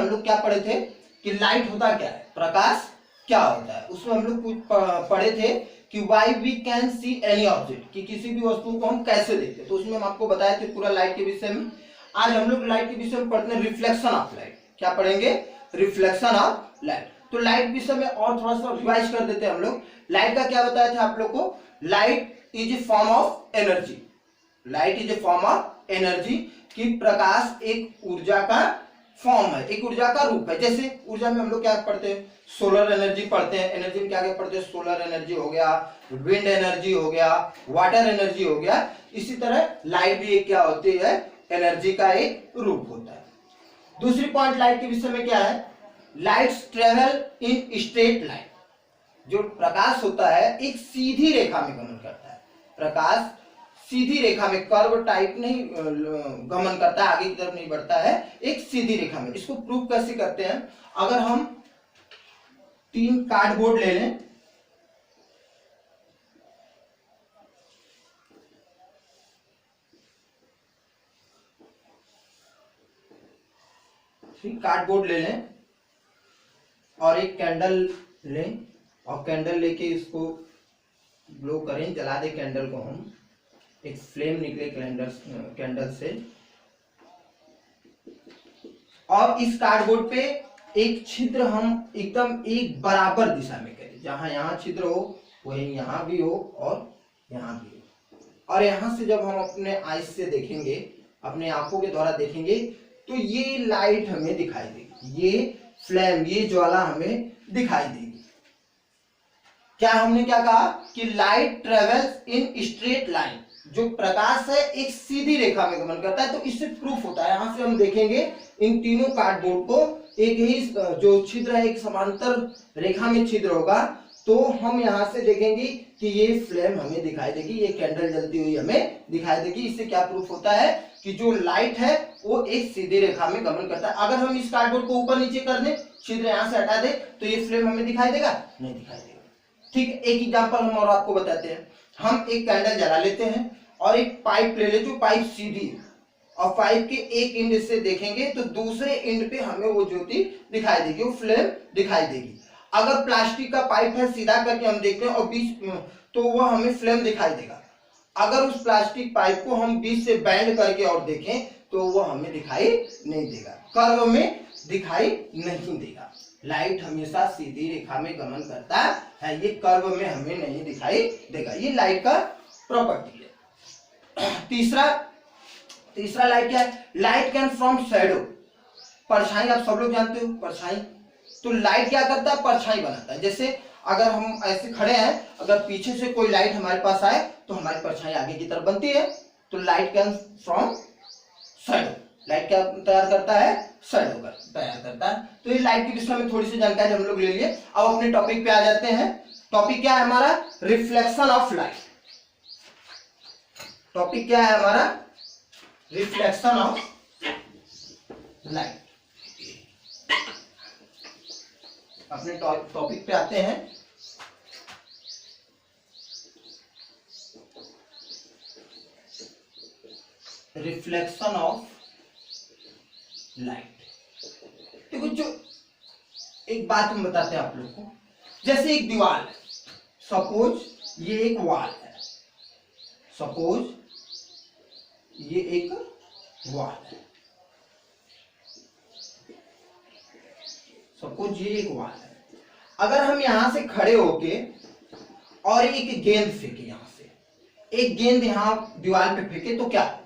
हम लोग क्या पढ़े थे कि लाइट होता क्या है, प्रकाश क्या होता है। उसमें हम लोग कुछ पढ़े थे कि why we can see any object, कि किसी भी वस्तु को हम कैसे देखते हैं। तो उसमें हम आपको बताए थे पूरा लाइट के विषय में। आज हम लोग लाइट के विषय में पढ़ते हैं रिफ्लेक्शन ऑफ लाइट। क्या पढ़ेंगे? Reflection of light. तो लाइट विषय में और थोड़ा सा रिवाइज कर देते हैं हम लोग। लाइट का क्या बताया था आप लोग को? Light is a form of energy. Light is a form of energy, कि प्रकाश एक ऊर्जा का फॉर्म है, एक ऊर्जा का रूप है। जैसे ऊर्जा में हम लोग क्या पढ़ते हैं? सोलर एनर्जी पढ़ते हैं। एनर्जी में क्या क्या पढ़ते हैं? सोलर एनर्जी हो गया, विंड एनर्जी हो गया, वाटर एनर्जी हो गया। इसी तरह लाइट भी एक क्या होती है? एनर्जी का एक रूप होता है। दूसरी पॉइंट लाइट के विषय में क्या है? Lights travel in straight line. जो प्रकाश होता है एक सीधी रेखा में गमन करता है। प्रकाश सीधी रेखा में, कर्व टाइप नहीं गमन करता है, आगे की तरफ नहीं बढ़ता है, एक सीधी रेखा में। इसको प्रूव कैसे करते हैं? अगर हम 3 कार्डबोर्ड ले लें, कार्डबोर्ड ले लें और एक कैंडल लें, और कैंडल लेके इसको ब्लो करें, जला दे कैंडल को हम, एक फ्लेम निकले कैंडल से, और इस कार्डबोर्ड पे एक छिद्र हम एकदम एक बराबर दिशा में करें। जहां यहां छिद्र हो वहीं यहां भी हो और यहां भी हो। और यहां से जब हम अपने आईज से देखेंगे, अपने आंखों के द्वारा देखेंगे, तो ये लाइट हमें दिखाई देगी, ये फ्लेम, ये ज्वाला हमें दिखाई देगी। क्या हमने क्या कहा कि light travels in straight line. जो प्रकाश है एक सीधी रेखा में गमन करता है। तो इससे प्रूफ होता है, यहां से हम देखेंगे इन तीनों कार्डबोर्ड को एक ही जो छिद्र है, एक समांतर रेखा में छिद्र होगा। तो हम यहां से देखेंगे कि ये फ्लेम हमें दिखाई देगी, ये कैंडल जलती हुई हमें दिखाई देगी। इससे क्या प्रूफ होता है कि जो लाइट है वो एक सीधी रेखा में गमन करता है। अगर हम इस कार्डबोर्ड को ऊपर नीचे कर दें, छिद्र यहां से हटा दे, तो ये फ्लेम हमें दिखाई देगा? नहीं दिखाई देगा। ठीक है, एक एग्जांपल हम और आपको बताते हैं। हम एक कैंडल जला लेते हैं और एक पाइप ले ले, जो पाइप सीधी है, और पाइप के एक एंड से देखेंगे तो दूसरे एंड पे हमें वो ज्योति दिखाई देगी, वो फ्लेम दिखाई देगी। अगर प्लास्टिक का पाइप है, सीधा करके हम देखते हैं और बीच में, तो वो हमें फ्लेम दिखाई देगा। अगर उस प्लास्टिक पाइप को हम बीच से बैंड करके और देखें तो वो हमें दिखाई नहीं देगा, कर्व में दिखाई नहीं देगा। लाइट हमेशा सीधी रेखा में गमन करता है, ये कर्व में हमें नहीं दिखाई देगा। ये लाइट का प्रॉपर्टी है। तीसरा लाइट क्या है? Light can from shadow. परछाई आप सब लोग जानते हो, परछाई। तो लाइट क्या करता है? परछाई बनाता है। जैसे अगर हम ऐसे खड़े हैं, अगर पीछे से कोई लाइट हमारे पास आए तो हमारी परछाई आगे की तरफ बनती है। तो light can from shadow. Light क्या तैयार करता है? शैडो का तैयार करता है। तो ये लाइट के विषय में थोड़ी सी जानकारी हम लोग ले लिए। अब अपने टॉपिक पे आ जाते हैं। टॉपिक क्या है हमारा? Reflection of light. टॉपिक क्या है हमारा? Reflection of light. अपने टॉपिक पे आते हैं। Reflection of light. देखो, जो एक बात हम बताते हैं आप लोग को। जैसे एक दीवार है, सपोज ये एक वॉल है, सपोज ये एक वॉल है, सपोज ये एक वॉल है। अगर हम यहां से खड़े होके और एक गेंद फेंके, यहां से एक गेंद यहां दीवार पे फेंके तो क्या होगा?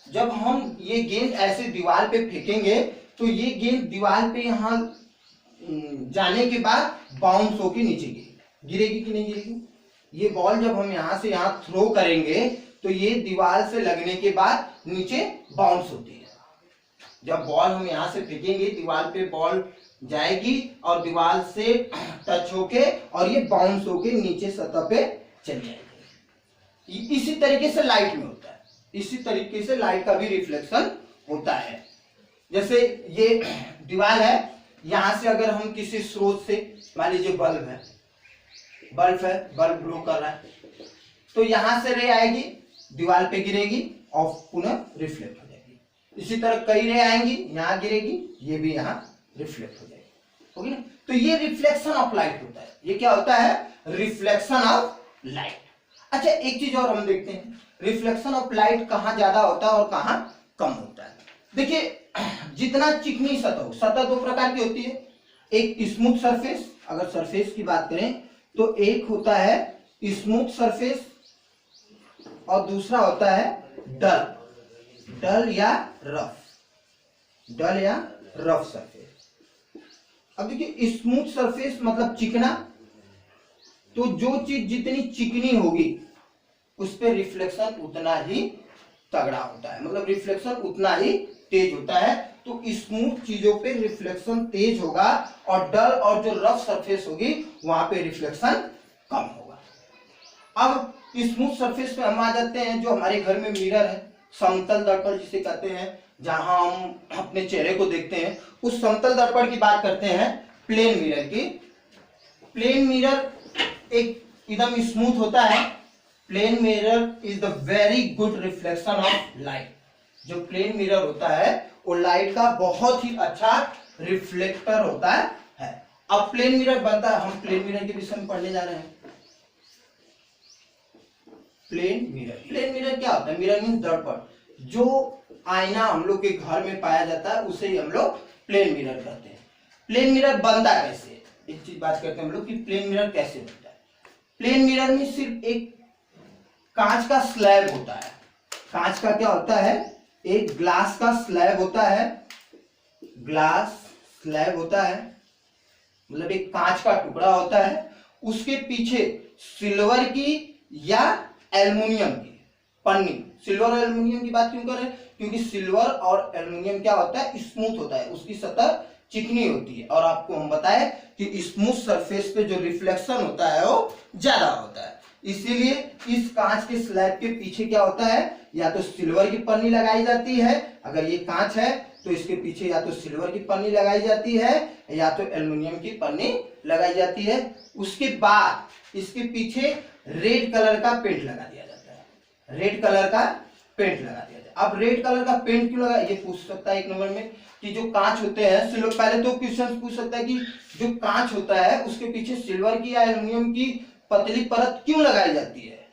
जब हम ये गेंद ऐसे दीवार पे फेंकेंगे तो ये गेंद दीवार पे यहां जाने के बाद बाउंस होके नीचे गिरेगी कि नहीं गिरेगी? ये बॉल जब हम यहां से यहां थ्रो करेंगे तो ये दीवार से लगने के बाद नीचे बाउंस होती है। जब बॉल हम यहां से फेंकेंगे, दीवार पे बॉल जाएगी और दीवार से टच होके और ये बाउंस होके नीचे सतह पे चली जाएगी। इसी तरीके से लाइट में होता है, इसी तरीके से लाइट का भी रिफ्लेक्शन होता है। जैसे ये दीवार है, यहां से अगर हम किसी स्रोत से, मान लीजिए बल्ब है, बल्ब ग्लो कर रहा है, तो यहां से रे आएगी, दीवार पे गिरेगी और पुनः रिफ्लेक्ट हो जाएगी। इसी तरह कई रे आएंगी, यहाँ गिरेगी, ये भी यहाँ रिफ्लेक्ट हो जाएगी, ओके ना। तो ये रिफ्लेक्शन ऑफ लाइट होता है। ये क्या होता है? Reflection of light. अच्छा, एक चीज और हम देखते हैं, रिफ्लेक्शन ऑफ लाइट कहाँ ज्यादा होता है और कहाँ कम होता है। देखिए, जितना चिकनी सतह हो, सतह दो प्रकार की होती है, एक स्मूथ सरफेस, अगर सरफेस की बात करें तो एक होता है स्मूथ सरफेस और दूसरा होता है डल या रफ सरफेस। अब देखिए, स्मूथ सरफेस मतलब चिकना, तो जो चीज जितनी चिकनी होगी उस पर रिफ्लेक्शन उतना ही तगड़ा होता है, मतलब रिफ्लेक्शन उतना ही तेज होता है। तो स्मूथ चीजों पे रिफ्लेक्शन तेज होगा और डल और जो रफ सरफेस होगी वहां पे रिफ्लेक्शन कम होगा। अब स्मूथ सरफेस पे हम आ जाते हैं, जो हमारे घर में मिरर है, समतल दर्पण जिसे कहते हैं, जहां हम अपने चेहरे को देखते हैं, उस समतल दर्पण की बात करते हैं, प्लेन मिरर की। प्लेन मिरर एक एकदम स्मूथ होता है। Plane mirror is the very good reflection of light. जो प्लेन मिरर होता है वो लाइट का बहुत ही अच्छा रिफ्लेक्टर होता है। अब प्लेन मिरर बनता है, हम प्लेन मिरर के विषय में पढ़ने जा रहे हैं। प्लेन मिरर क्या होता है? मिरर मीन्स दर्पण। जो आईना हम लोग के घर में पाया जाता है उसे ही हम लोग प्लेन मिरर कहते हैं। प्लेन मिरर बनता कैसे? एक चीज बात करते हैं हम लोग कि प्लेन मिरर कैसे बनता है। प्लेन मिरर में सिर्फ एक कांच का स्लैब होता है। कांच का क्या होता है? एक ग्लास का स्लैब होता है। ग्लास स्लैब होता है, मतलब एक कांच का टुकड़ा होता है। उसके पीछे सिल्वर की या एल्युमिनियम की पन्नी। सिल्वर और एल्युमिनियम की बात क्यों कर रहे हैं? क्योंकि सिल्वर और एल्युमिनियम क्या होता है? स्मूथ होता है, उसकी सतह चिकनी होती है। और आपको हम बताएं कि स्मूथ सरफेस पे जो रिफ्लेक्शन होता है वो ज्यादा होता है। इसीलिए इस कांच के स्लैब के पीछे क्या होता है? या तो सिल्वर की पन्नी लगाई जाती है, अगर ये कांच है तो इसके पीछे या तो सिल्वर की पन्नी लगाई जाती है या तो एल्युमिनियम की पन्नी लगाई जाती है। उसके बाद इसके पीछे रेड कलर का पेंट लगा दिया जाता है। रेड कलर का पेंट लगा दिया जाता है। अब रेड कलर का पेंट क्यों लगा, ये पूछ सकता है एक नंबर में कि जो कांच होते हैं सिल्वर, पहले तो क्वेश्चन पूछ सकता है कि जो कांच होता है उसके पीछे सिल्वर की या एल्युमिनियम की पतली परत क्यों लगाई जाती है,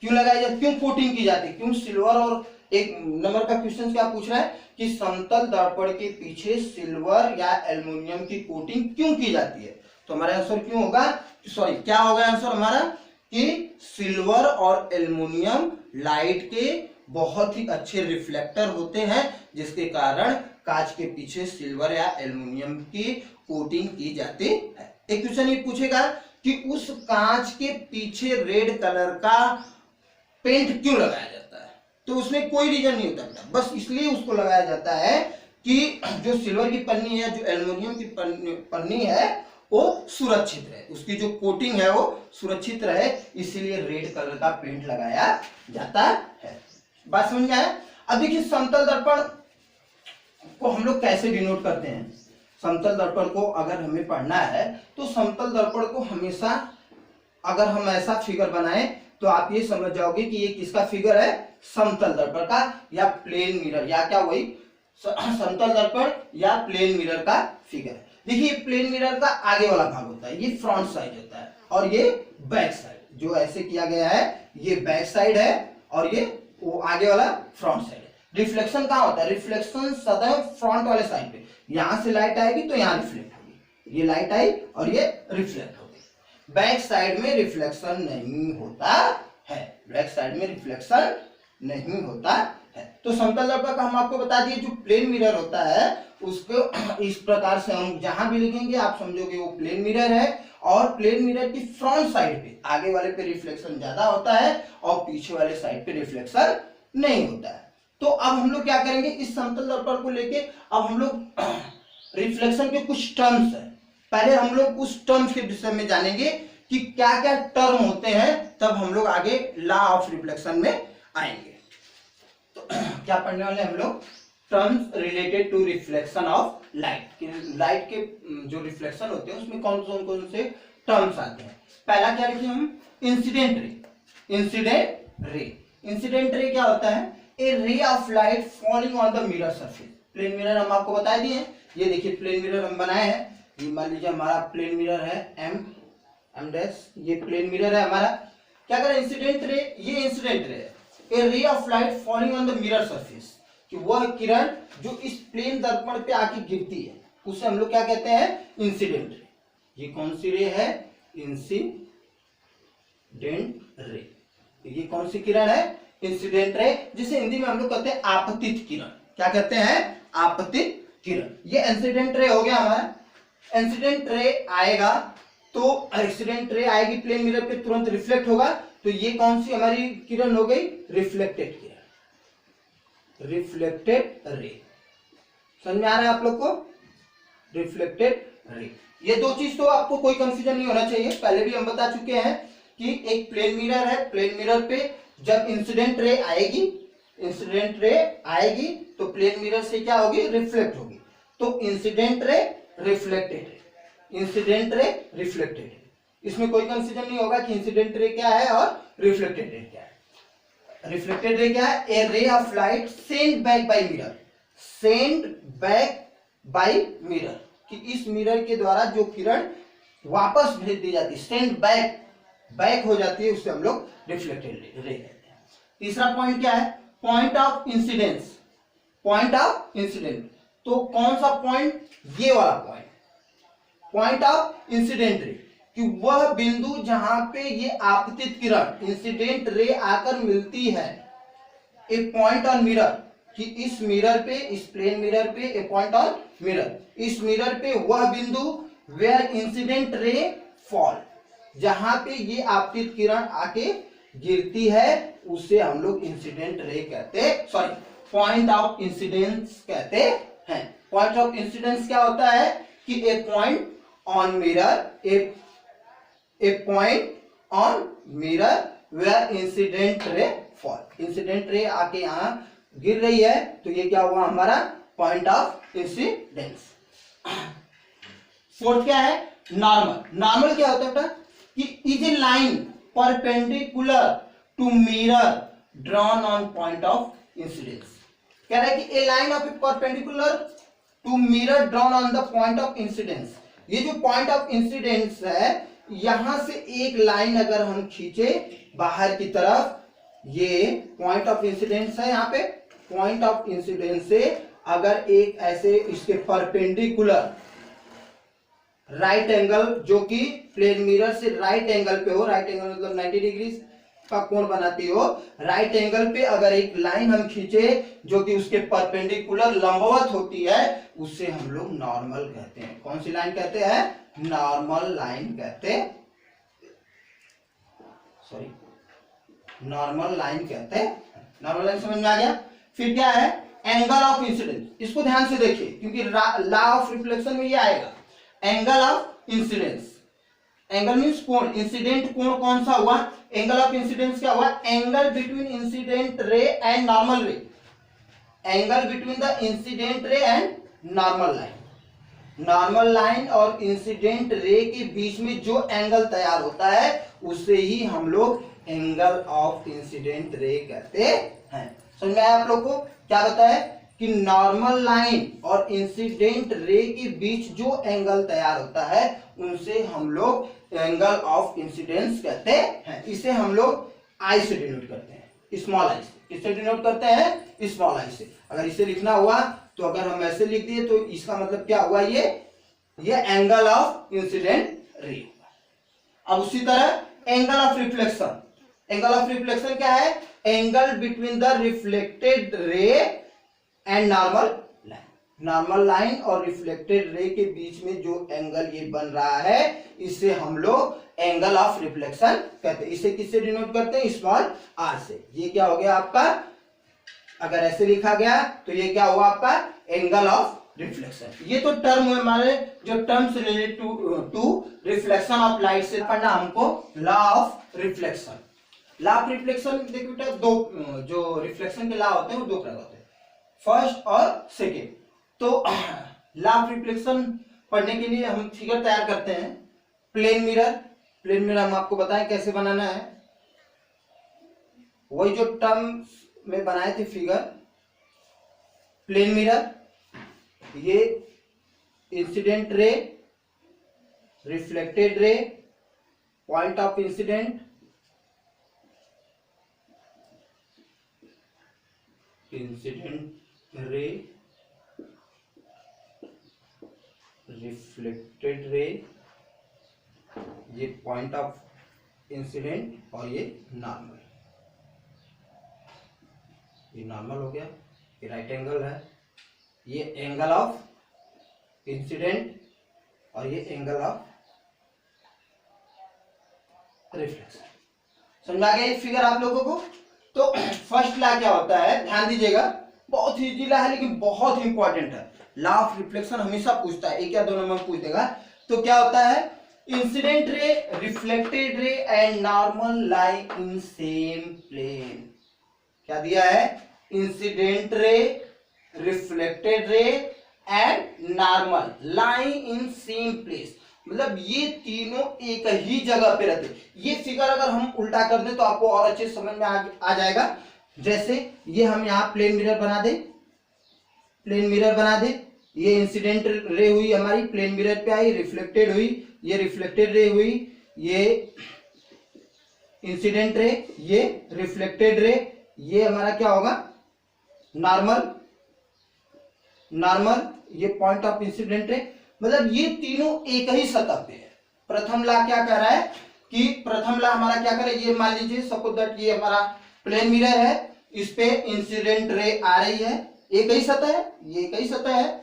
क्यों लगाई जाती, क्यों कोटिंग की जाती है, क्यों सिल्वर। और एक नंबर का क्वेश्चन क्या पूछ रहा है कि समतल दर्पण के पीछे सिल्वर या एल्युमिनियम की कोटिंग क्यों की जाती है। तो हमारा आंसर क्यों होगा, सॉरी क्या होगा आंसर हमारा, कि सिल्वर और एल्युमिनियम लाइट के बहुत ही अच्छे रिफ्लेक्टर होते हैं, जिसके कारण कांच के पीछे सिल्वर या एल्युमिनियम की कोटिंग की जाती है। एक क्वेश्चन ये पूछेगा कि उस कांच के पीछे रेड कलर का पेंट क्यों लगाया जाता है, तो उसमें कोई रीजन नहीं होता बेटा, बस इसलिए उसको लगाया जाता है कि जो सिल्वर की पन्नी है, जो एल्युमिनियम की पन्नी है वो सुरक्षित रहे, उसकी जो कोटिंग है वो सुरक्षित रहे, इसीलिए रेड कलर का पेंट लगाया जाता है। बात समझ में आया? अब देखिए, समतल दर्पण को हम लोग कैसे डिनोट करते हैं। समतल दर्पण को अगर हमें पढ़ना है तो समतल दर्पण को हमेशा अगर हम ऐसा फिगर बनाएं तो आप ये समझ जाओगे कि ये किसका फिगर है, समतल दर्पण का या प्लेन मिरर, या क्या वही समतल दर्पण या प्लेन मिरर का फिगर है। देखिए, प्लेन मिरर का आगे वाला भाग होता है, ये फ्रंट साइड होता है, और ये बैक साइड, जो ऐसे किया गया है ये बैक साइड है और ये वो आगे वाला फ्रंट साइड है। रिफ्लेक्शन कहाँ होता है? रिफ्लेक्शन सदैव फ्रंट वाले साइड पे, यहां से लाइट आएगी तो यहाँ रिफ्लेक्ट होगी, ये लाइट आई और ये रिफ्लेक्ट होगी। बैक साइड में रिफ्लेक्शन नहीं होता है, बैक साइड में रिफ्लेक्शन नहीं होता है। तो समतल दर्पण का हम आपको बता दिए, जो प्लेन मिरर होता है उसको इस प्रकार से हम जहां भी लिखेंगे आप समझोगे वो प्लेन मिरर है। और प्लेन मिरर की फ्रंट साइड पे आगे वाले पे रिफ्लेक्शन ज्यादा होता है और पीछे वाले साइड पे रिफ्लेक्शन नहीं होता है। तो अब हम लोग क्या करेंगे, इस समतल दर्पण को लेके अब हम लोग रिफ्लेक्शन के कुछ टर्म्स है, पहले हम लोग उस टर्म्स के विषय में जानेंगे कि क्या क्या टर्म होते हैं, तब हम लोग आगे लॉ ऑफ रिफ्लेक्शन में आएंगे। तो क्या पढ़ने वाले हम लोग, terms related to reflection of light. Light के जो रिफ्लेक्शन होते हैं उसमें कौन कौन से टर्म्स आते हैं। पहला क्या लिखे हम, incident ray. Incident ray, incident ray क्या होता है, a ray of light falling on the mirror surface. Plane mirror हम आपको बता दिए हैं, ये देखिए प्लेन मिरर हम बनाए हैं, ये मान लीजिए हमारा प्लेन मिरर है एम डैश, ये प्लेन मिरर है हमारा। क्या करें, इंसिडेंट रे, ये इंसिडेंट रे है। A ray of light falling on the mirror surface, कि वह किरण जो इस प्लेन दर्पण पे आके गिरती है उसे हम लोग क्या कहते हैं, इंसिडेंट रे। ये कौन सी रे है, इंसिडेंट रे। ये कौन सी किरण है, इंसिडेंट रे, जिसे हिंदी में हम लोग कहते हैं आपतित किरण। क्या कहते हैं, आपतित किरण। ये इंसिडेंट रे हो गया हमारा। इंसिडेंट रे आएगा तो इंसिडेंट रे आएगी प्लेन मिरर पे, तुरंत रिफ्लेक्ट होगा, तो ये कौन सी हमारी किरण हो गई, रिफ्लेक्टेड किरण, रिफ्लेक्टेड रे। समझ में आ रहा है आप लोग को, रिफ्लेक्टेड रे। ये दो चीज तो आपको कोई कंफ्यूजन नहीं होना चाहिए, पहले भी हम बता चुके हैं कि एक प्लेन मिरर है, प्लेन मिरर पे जब इंसिडेंट रे आएगी, इंसिडेंट रे आएगी तो प्लेन मिरर से क्या होगी, रिफ्लेक्ट होगी। तो इंसिडेंट रे, रिफ्लेक्टेड रे, इंसिडेंट रे, रिफ्लेक्टेड रे। इसमें कोई कंफ्यूजन नहीं होगा कि इंसिडेंट रे क्या है और रिफ्लेक्टेड रे क्या है। रिफ्लेक्टेड रे क्या है, a ray of light send back by mirror, send back by mirror, कि इस मिरर के द्वारा जो किरण वापस भेज दी जाती है, सेंड बैक, बैक हो जाती है, उससे हम लोग रिफ्लेक्टेड रे कहते हैं। तीसरा पॉइंट क्या है, point of incidence, point of incident. तो कौन सा पॉइंट, ये वाला पॉइंट, पॉइंट ऑफ इंसिडेंट रे, कि वह बिंदु जहां पे ये आपतित किरण इंसिडेंट रे आकर मिलती है, एक पॉइंट ऑन मिरर, कि इस मिरर पे, इस प्लेन मिरर पे, ए पॉइंट ऑन मिरर, इस मिरर पे वह बिंदु वेयर इंसिडेंट रे फॉल, जहां पे ये आपतित किरण आके गिरती है, उसे हम लोग इंसिडेंट रे कहते, सॉरी पॉइंट ऑफ इंसिडेंस कहते हैं। पॉइंट ऑफ इंसिडेंस क्या होता है, कि a point on mirror, a point on mirror where incident ray fall, incident ray आके यहां गिर रही है, तो ये क्या हुआ हमारा, पॉइंट ऑफ इंसिडेंस। फोर्थ क्या है, नॉर्मल। नॉर्मल क्या होता है बेटा, कि is a line perpendicular to mirror drawn on point of incidence. कह रहा है कि a line of a perpendicular to mirror drawn on the point of incidence. ये जो पॉइंट ऑफ इंसिडेंस है, यहां से एक लाइन अगर हम खींचे बाहर की तरफ, ये पॉइंट ऑफ इंसिडेंस है, यहाँ पे पॉइंट ऑफ इंसिडेंस से अगर एक ऐसे इसके परपेंडिकुलर राइट एंगल, जो कि प्लेन मिरर से राइट एंगल पे हो, राइट एंगल मतलब 90 डिग्री का कोण बनाती हो, राइट एंगल पे अगर एक लाइन हम खींचे जो कि उसके परपेंडिकुलर लंबवत होती है, उससे हम लोग नॉर्मल कहते हैं। कौन सी लाइन कहते हैं, नॉर्मल लाइन कहते, सॉरी नॉर्मल लाइन कहते हैं। नॉर्मल लाइन समझ में आ गया। फिर क्या है, एंगल ऑफ इंसिडेंस। इसको ध्यान से देखिए, क्योंकि लॉ ऑफ रिफ्लेक्शन में ये आएगा, angle of incidence. Angle means कोण, इंसिडेंट कोण कौन सा हुआ, एंगल ऑफ इंसिडेंस क्या हुआ, angle between incident ray and normal ray, angle between the incident ray and normal line. Normal line और इंसिडेंट रे के बीच में जो एंगल तैयार होता है, उसे ही हम लोग एंगल ऑफ इंसिडेंट रे कहते हैं। समझ में आया आप लोग को, क्या बताया कि नॉर्मल लाइन और इंसिडेंट रे के बीच जो एंगल तैयार होता है, उनसे हम लोग एंगल ऑफ इंसिडेंस कहते हैं। इसे हम लोग आई से डिनोट करते हैं, स्मॉल आई से। किससे डिनोट करते हैं, स्मॉल आई से। अगर इसे लिखना हुआ तो अगर हम ऐसे लिख दिए तो इसका मतलब क्या हुआ, ये एंगल ऑफ इंसिडेंट रे। अब उसी तरह angle of reflection. Angle of reflection क्या है, angle between the reflected ray and normal line. Normal line और रिफ्लेक्टेड रे के बीच में जो एंगल ये बन रहा है, इसे हम लोग एंगल ऑफ रिफ्लेक्शन कहते हैं। इसे किससे डिनोट करते हैं, स्मॉल आर से। ये क्या हो गया आपका, अगर ऐसे लिखा गया तो ये क्या हुआ आपका, एंगल ऑफ रिफ्लेक्शन। ये तो टर्म हुए हमारे, जो terms related to reflection of light से पढ़ना हमको, law of reflection. Law of reflection देखो बेटा, दो जो रिफ्लेक्शन के लॉ होते हैं वो दो प्रकार होते हैं, फर्स्ट और सेकेंड। तो लॉ ऑफ रिफ्लेक्शन पढ़ने के लिए हम फिगर तैयार करते हैं। प्लेन मिरर, प्लेन मिरर हम आपको बताएं कैसे बनाना है। वही जो टर्म में बनाए थे फिगर, प्लेन मिरर, ये इंसिडेंट रे, रिफ्लेक्टेड रे, point of incident, ray, reflected रे, ये पॉइंट ऑफ इंसिडेंट और ये नॉर्मल। ये नॉर्मल हो गया, ये राइट एंगल है, ये एंगल ऑफ इंसिडेंट और ये एंगल ऑफ रिफ्लेक्शन। समझ आ गया ये फिगर आप लोगों को? तो फर्स्ट लॉ क्या होता है, ध्यान दीजिएगा, बहुत ही इजी लॉ है लेकिन बहुत ही इंपॉर्टेंट है। लॉ ऑफ रिफ्लेक्शन हमेशा पूछता है, एक या दो नंबर पूछ देगा। तो क्या होता है, incident ray, reflected ray and normal lie in same plane. क्या दिया है, incident ray, reflected ray and normal lie in same place, मतलब ये तीनों एक ही जगह पे रहते। ये फिगर अगर हम उल्टा कर दें तो आपको और अच्छे समझ में आ जाएगा। जैसे ये हम यहाँ प्लेन मिरर बना दे, प्लेन मिरर बना दे, ये इंसिडेंट रे हुई हमारी, प्लेन मिरर पे आई, रिफ्लेक्टेड हुई, ये रिफ्लेक्टेड रे हुई, ये इंसिडेंट रे, ये रिफ्लेक्टेड रे, ये हमारा क्या होगा, नॉर्मल, नॉर्मल, ये पॉइंट ऑफ इंसिडेंट रे। मतलब ये तीनों एक ही सतह पे है। प्रथम लॉ क्या कह रहा है कि प्रथम लॉ हमारा क्या करे, ये मान लीजिए सपोज दैट ये हमारा प्लेन मिरर है, इस पे इंसिडेंट रे आ रही है, एक ही सतह है, ये एक ही सतह है,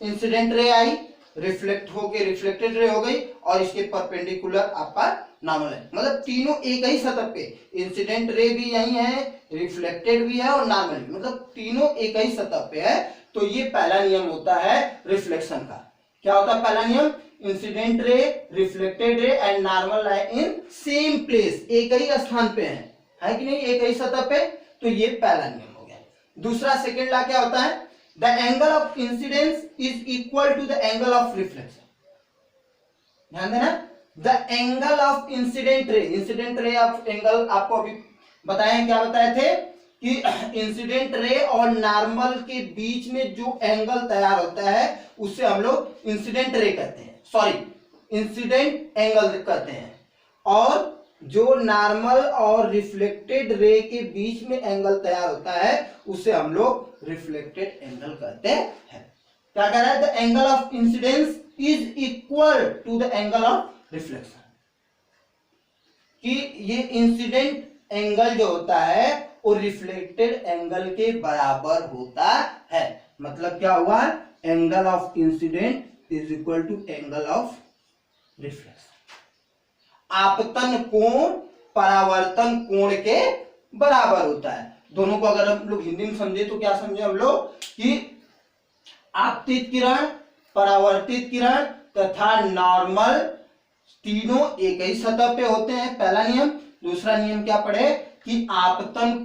इंसिडेंट रे आई, रिफ्लेक्ट होके रिफ्लेक्टेड रे हो गई और इसके परपेंडिकुलर आपका नॉर्मल है। मतलब तीनों एक ही सतह पे, इंसिडेंट रे भी यही है, रिफ्लेक्टेड भी है और नॉर्मल भी, मतलब तीनों एक ही सतह पे है। तो ये पहला नियम होता है रिफ्लेक्शन का। क्या होता है पहला नियम, incident ray, reflected ray and normal lie in same place, एक ही स्थान पे है कि नहीं, एक ही सतह पे। तो ये पहला नियम हो गया। दूसरा सेकेंड लॉ क्या होता है, the angle of incidence is equal to the angle of reflection. ध्यान देना, the angle of incident ray of angle आपको अभी बताएं, क्या बताए थे कि इंसिडेंट रे और नॉर्मल के बीच में जो एंगल तैयार होता है उसे हम लोग इंसिडेंट रे कहते हैं, सॉरी इंसिडेंट एंगल कहते हैं। और जो नॉर्मल और रिफ्लेक्टेड रे के बीच में एंगल तैयार होता है उसे हम लोग रिफ्लेक्टेड एंगल कहते हैं। क्या कह रहा है, the angle of incidence is equal to the angle of reflection, कि ये इंसिडेंट एंगल जो होता है वो रिफ्लेक्टेड एंगल के बराबर होता है। मतलब क्या हुआ, angle of incident is equal to angle of reflection. आपतन कोण परावर्तन कोण के बराबर होता है। दोनों को अगर हम लोग हिंदी में समझे तो क्या समझे हम लोग कि आपतित किरण, परावर्तित किरण तथा नॉर्मल तीनों एक ही सतह पे होते हैं, पहला नियम। दूसरा नियम क्या पढ़े कि आपतन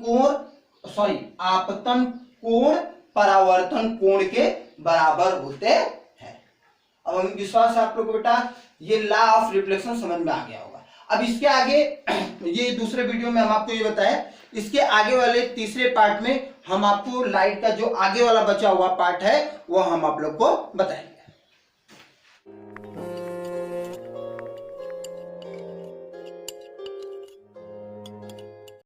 कोण परावर्तन कोण के बराबर होते हैं। अब हमें विश्वास है आप लोग को बेटा ये लॉ ऑफ रिफ्लेक्शन समझ में आ गया होगा। अब इसके आगे ये दूसरे वीडियो में हम आपको ये बताया, इसके आगे वाले तीसरे पार्ट में हम आपको लाइट का जो आगे वाला बचा हुआ पार्ट है वो हम आप लोग को बताएंगे।